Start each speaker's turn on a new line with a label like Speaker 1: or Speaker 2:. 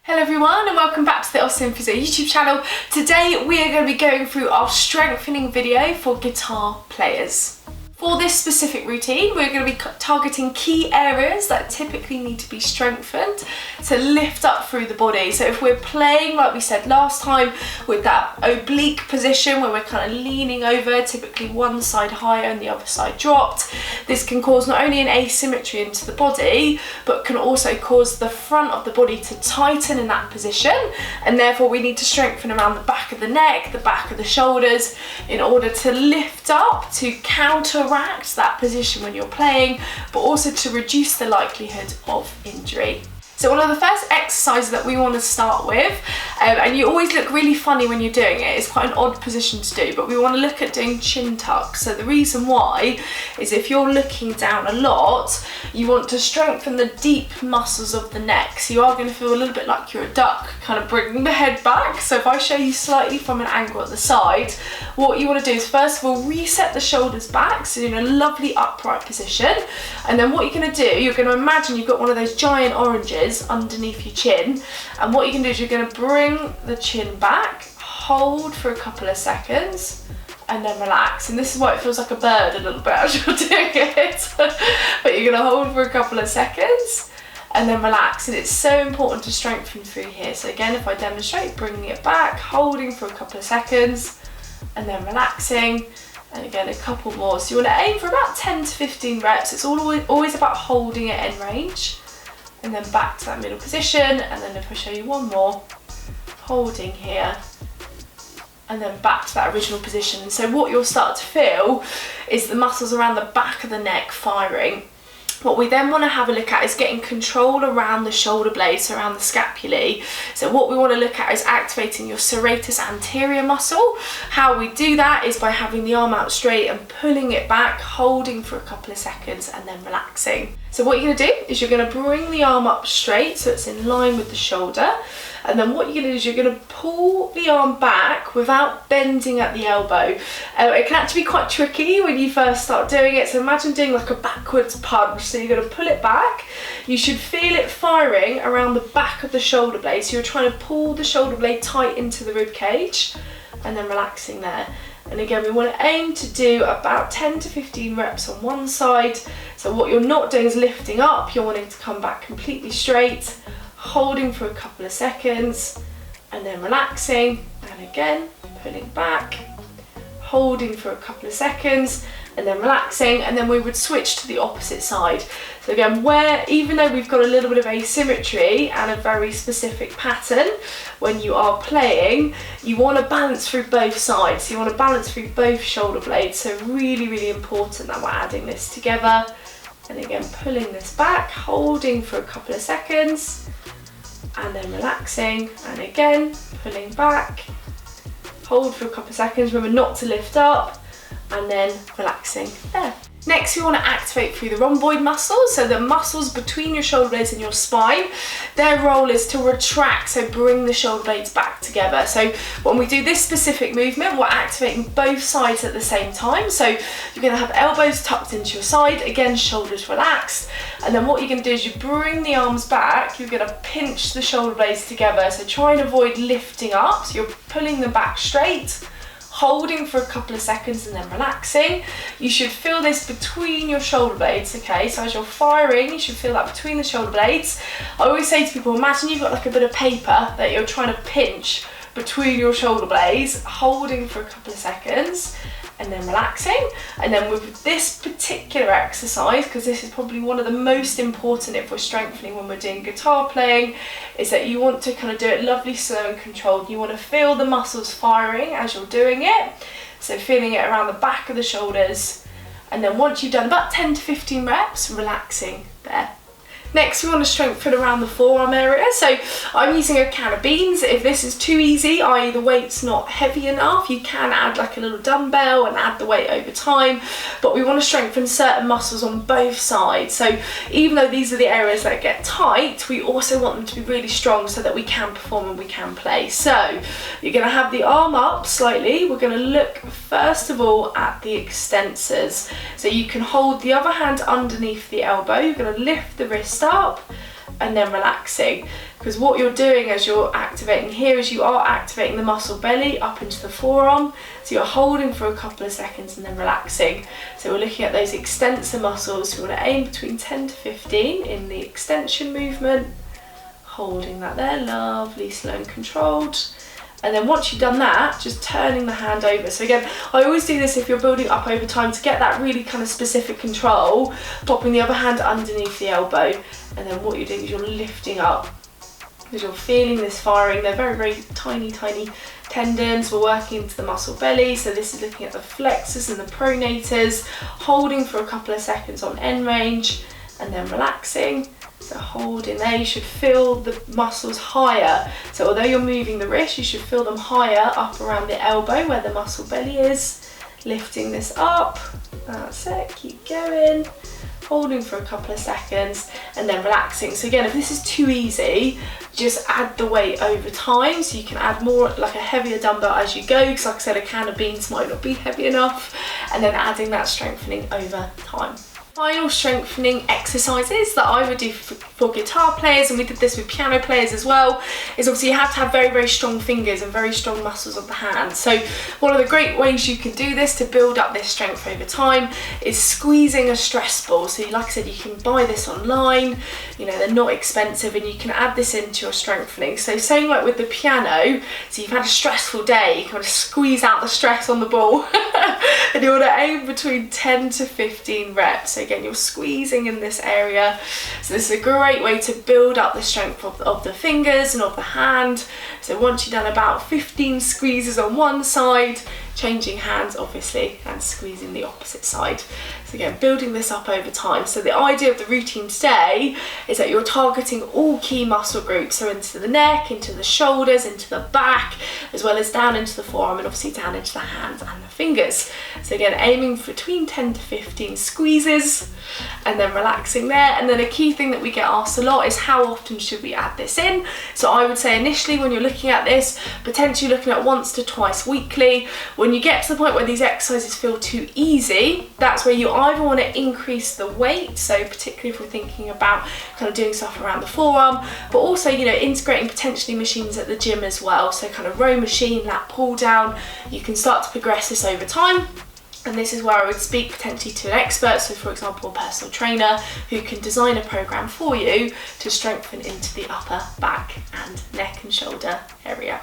Speaker 1: Hello everyone and welcome back to the Awesome Physio YouTube channel. Today we are going to be going through our strengthening video for guitar players. For this specific routine, we're going to be targeting key areas that typically need to be strengthened to lift up through the body. So if we're playing, like we said last time, with that oblique position where we're kind of leaning over, typically one side higher and the other side dropped, this can cause not only an asymmetry into the body, but can also cause the front of the body to tighten in that position, and therefore we need to strengthen around the back of the neck, the back of the shoulders, in order to lift up, to counteract that position when you're playing, but also to reduce the likelihood of injury. So one of the first exercises that we want to start with, and you always look really funny when you're doing it, it's quite an odd position to do, but we want to look at doing chin tucks. So the reason why is if you're looking down a lot, you want to strengthen the deep muscles of the neck. So you are going to feel a little bit like you're a duck, kind of bringing the head back. So if I show you slightly from an angle at the side, what you want to do is first of all reset the shoulders back, so you're in a lovely upright position, and then what you're going to do, you're going to imagine you've got one of those giant oranges underneath your chin, and what you can do is you're going to bring the chin back, hold for a couple of seconds, and then relax. And this is why it feels like a bird a little bit as you're doing it. But you're going to hold for a couple of seconds and then relax, and it's so important to strengthen through here. So again, if I demonstrate, bringing it back, holding for a couple of seconds and then relaxing, and again a couple more. So you want to aim for about 10 to 15 reps. It's always about holding it in range, and then back to that middle position, and then if I show you one more, holding here, and then back to that original position. And so what you'll start to feel is the muscles around the back of the neck firing. What we then want to have a look at is getting control around the shoulder blades, around the scapulae. So what we want to look at is activating your serratus anterior muscle. How we do that is by having the arm out straight and pulling it back, holding for a couple of seconds and then relaxing. So what you're going to do is you're going to bring the arm up straight so it's in line with the shoulder, and then what you're going to do is you're going to pull the arm back without bending at the elbow. It can actually be quite tricky when you first start doing it, so imagine doing like a backwards punch. So you're going to pull it back, you should feel it firing around the back of the shoulder blade, so you're trying to pull the shoulder blade tight into the rib cage and then relaxing there. And again, we want to aim to do about 10 to 15 reps on one side. So what you're not doing is lifting up, you're wanting to come back completely straight, holding for a couple of seconds and then relaxing, and again pulling back, holding for a couple of seconds and then relaxing, and then we would switch to the opposite side. So again, where even though we've got a little bit of asymmetry and a very specific pattern when you are playing, you want to balance through both sides. You want to balance through both shoulder blades, so really important that we're adding this together. And again, pulling this back, holding for a couple of seconds and then relaxing, and again pulling back, hold for a couple of seconds, remember not to lift up, and then relaxing there. Next, we want to activate through the rhomboid muscles, so the muscles between your shoulder blades and your spine. Their role is to retract, so bring the shoulder blades back together. So when we do this specific movement, we're activating both sides at the same time. So you're going to have elbows tucked into your side, again shoulders relaxed, and then what you're going to do is you bring the arms back, you're going to pinch the shoulder blades together, so try and avoid lifting up, so you're pulling them back straight, holding for a couple of seconds and then relaxing. You should feel this between your shoulder blades, okay? So as you're firing, you should feel that between the shoulder blades. I always say to people, imagine you've got like a bit of paper that you're trying to pinch between your shoulder blades, holding for a couple of seconds and then relaxing. And then with this particular exercise, because this is probably one of the most important if we're strengthening when we're doing guitar playing, is that you want to kind of do it lovely, slow and controlled. You want to feel the muscles firing as you're doing it, so feeling it around the back of the shoulders, and then once you've done about 10 to 15 reps, relaxing there. Next, we want to strengthen around the forearm area. So I'm using a can of beans. If this is too easy, i.e. the weight's not heavy enough, you can add like a little dumbbell and add the weight over time. But we want to strengthen certain muscles on both sides. So even though these are the areas that get tight, we also want them to be really strong so that we can perform and we can play. So you're going to have the arm up slightly. We're going to look first of all at the extensors. So you can hold the other hand underneath the elbow. You're going to lift the wrist up and then relaxing, because what you're doing as you're activating here is you are activating the muscle belly up into the forearm. So you're holding for a couple of seconds and then relaxing. So we're looking at those extensor muscles. We want to aim between 10 to 15 in the extension movement, holding that there, lovely, slow and controlled. And then once you've done that, just turning the hand over. So again, I always do this if you're building up over time to get that really kind of specific control, popping the other hand underneath the elbow. And then what you're doing is you're lifting up, because you're feeling this firing. They're very, very tiny, tiny tendons. We're working into the muscle belly. So this is looking at the flexors and the pronators, holding for a couple of seconds on end range and then relaxing. So holding there, you should feel the muscles higher. So although you're moving the wrist, you should feel them higher up around the elbow where the muscle belly is. Lifting this up, that's it, keep going. Holding for a couple of seconds and then relaxing. So again, if this is too easy, just add the weight over time. So you can add more, like a heavier dumbbell as you go, because like I said, a can of beans might not be heavy enough, and then adding that strengthening over time. Final strengthening exercises that I would do for guitar players, and we did this with piano players as well, is obviously you have to have very, very strong fingers and very strong muscles of the hand. So one of the great ways you can do this to build up this strength over time is squeezing a stress ball. So like I said, you can buy this online, you know, they're not expensive, and you can add this into your strengthening. So same like with the piano, so you've had a stressful day, you kind of squeeze out the stress on the ball and you want to aim between 10 to 15 reps. So again, you're squeezing in this area. So this is a great way to build up the strength of the fingers and of the hand. So once you've done about 15 squeezes on one side, changing hands obviously and squeezing the opposite side. So again, building this up over time. So the idea of the routine today is that you're targeting all key muscle groups, so into the neck, into the shoulders, into the back, as well as down into the forearm, and obviously down into the hands and the fingers. So again, aiming for between 10 to 15 squeezes and then relaxing there. And then a key thing that we get asked a lot is how often should we add this in? So I would say initially when you're looking at this, potentially looking at once to twice weekly. When you get to the point where these exercises feel too easy, that's where you either want to increase the weight, so particularly if we're thinking about kind of doing stuff around the forearm, but also, you know, integrating potentially machines at the gym as well. So kind of row machine, lat pull down, you can start to progress this over time. And this is where I would speak potentially to an expert, so for example a personal trainer who can design a program for you to strengthen into the upper back and neck and shoulder area.